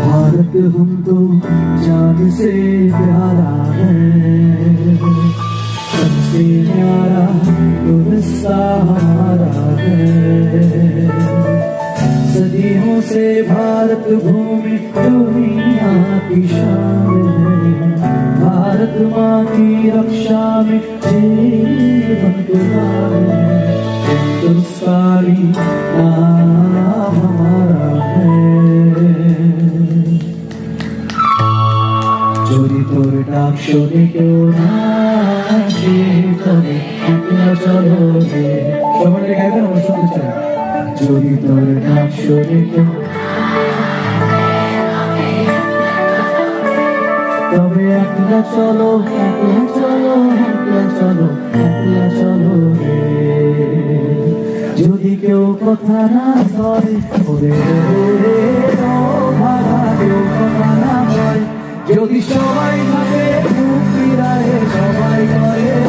भारत हमको जान से प्यारा है, सबसे प्यारा हिस्सा हमारा है। सदियों से भारत भूमि दुनिया की शान है, भारत माँ की रक्षा में जीवन कुर्बान है। हिंदुस्तानी नाम हमारा है, যদি তোর ডাক শুনে কেউ না আসে তবে চলো রে। সবাই গাইবেন, আমরা শুনতে চাই। যদি তোর ডাক শুনে কেউ তবে একলা চলো, একলা চলো, একলা চলো, একলা চলো রে। যদি কেউ কথা না বলে ওরে ভাড়া, কেউ কথা না বলে, যদি সবাই ভাবে মুক্তি রায় সবাই করে